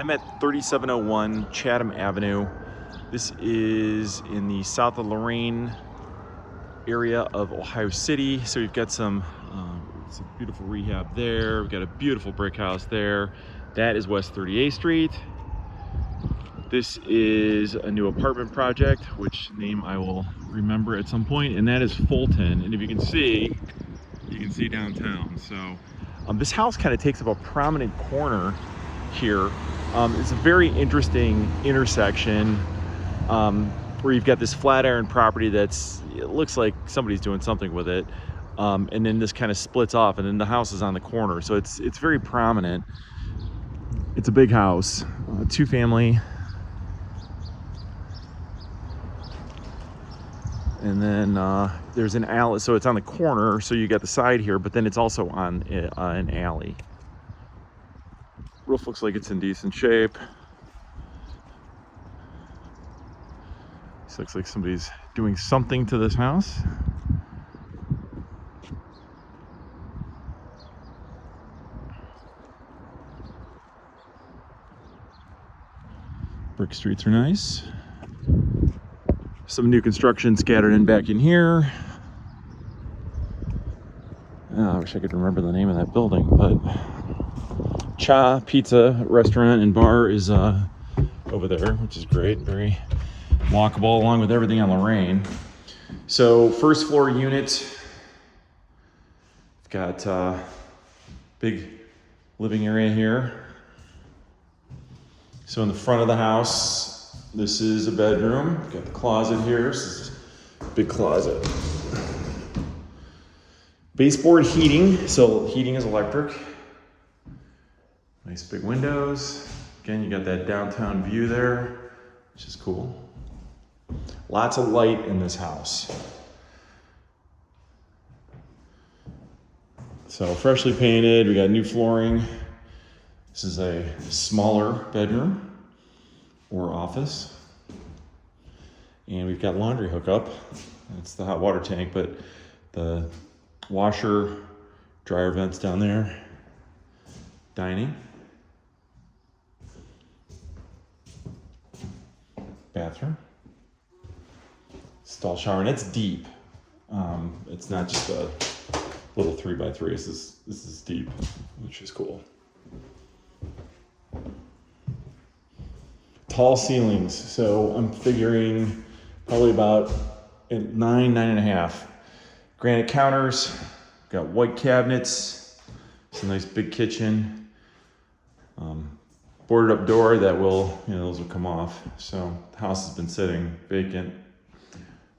I'm at 3701 Chatham Avenue. This is in the south of Lorain area of Ohio City. So we've got some beautiful rehab there. We've got a beautiful brick house there. That is West 38th Street. This is a new apartment project, which name I will remember at some point, and that is Fulton. And if you can see downtown. So this house kind of takes up a prominent corner here. It's a very interesting intersection where you've got this Flatiron property it looks like somebody's doing something with it. And then this kind of splits off, and then the house is on the corner. So it's very prominent. It's a big house, 2-family. And then there's an alley, so it's on the corner, so you got the side here, but then it's also on an alley. Roof looks like it's in decent shape. This looks like somebody's doing something to this house. Brick streets are nice. Some new construction scattered in back in here. I wish I could remember the name of that building, but Cha Pizza Restaurant and Bar is over there, which is great. Very walkable, along with everything on Lorain. So first floor unit. Got big living area here. So in the front of the house, this is a bedroom. Got the closet here. This is a big closet. Baseboard heating. So heating is electric. Nice big windows. Again, you got that downtown view there, which is cool. Lots of light in this house. So freshly painted. We got new flooring. This is a smaller bedroom or office. And we've got laundry hookup. It's the hot water tank, but the washer, dryer vents down there. Dining. Bathroom. Stall shower, and it's deep. It's not just a little 3x3. This is deep, which is cool. Tall ceilings, so I'm figuring probably about 9.5. Granite counters, got white cabinets, it's a nice big kitchen, boarded up door that those will come off. So the house has been sitting vacant,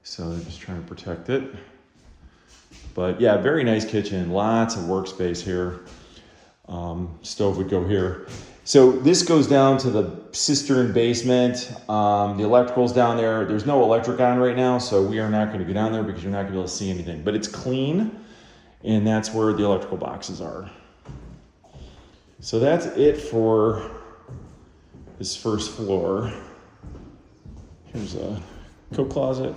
so they're just trying to protect it. But yeah, very nice kitchen, lots of workspace here. Stove would go here. So this goes down to the cistern basement. The electrical's down there. There's no electric on right now, so we are not going to go down there because you're not going to be able to see anything. But it's clean, and that's where the electrical boxes are. So that's it for this first floor. Here's a coat closet,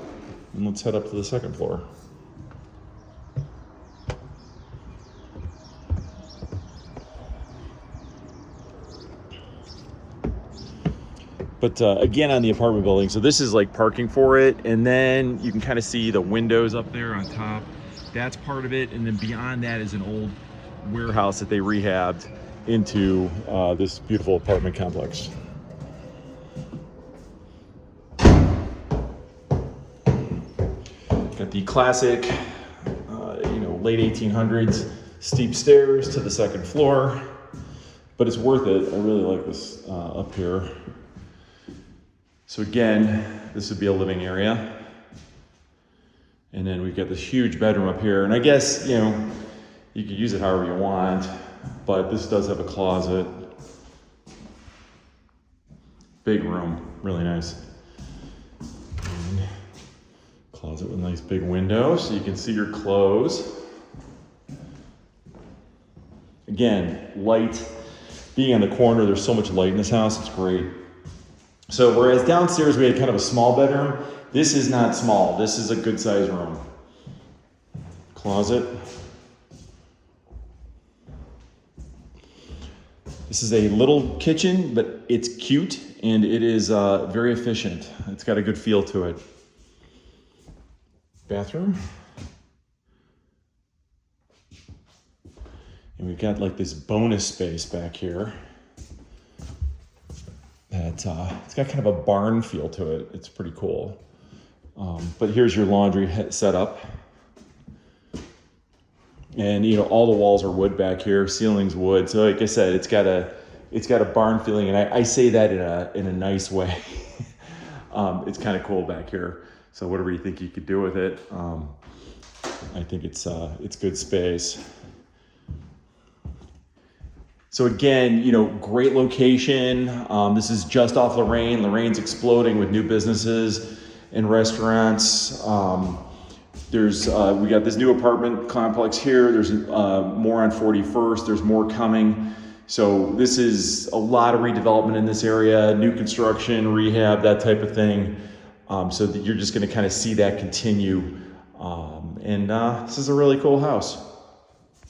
and let's head up to the second floor. But again, on the apartment building, so this is like parking for it, and then you can kind of see the windows up there on top. That's part of it, and then beyond that is an old warehouse that they rehabbed into this beautiful apartment complex. Got the classic, late 1800s steep stairs to the second floor, but it's worth it. I really like this up here. So again, this would be a living area. And then we've got this huge bedroom up here. And I guess, you could use it however you want, but this does have a closet. Big room, really nice. And closet with a nice big window so you can see your clothes. Again, light. Being on the corner, there's so much light in this house, it's great. So whereas downstairs we had kind of a small bedroom, this is not small. This is a good size room. Closet. This is a little kitchen, but it's cute and it is very efficient. It's got a good feel to it. Bathroom. And we've got like this bonus space back here that it's got kind of a barn feel to it. It's pretty cool. But here's your laundry setup. And you know, all the walls are wood back here, ceiling's wood. So like I said, it's got a barn feeling, and I say that in a nice way. It's kind of cool back here. So whatever you think you could do with it, I think it's good space. So again, you know, great location. This is just off Lorain. Lorain's exploding with new businesses and restaurants. We got this new apartment complex here. There's more on 41st. There's more coming. So this is a lot of redevelopment in this area, new construction, rehab, that type of thing. So that you're just going to kind of see that continue. And this is a really cool house.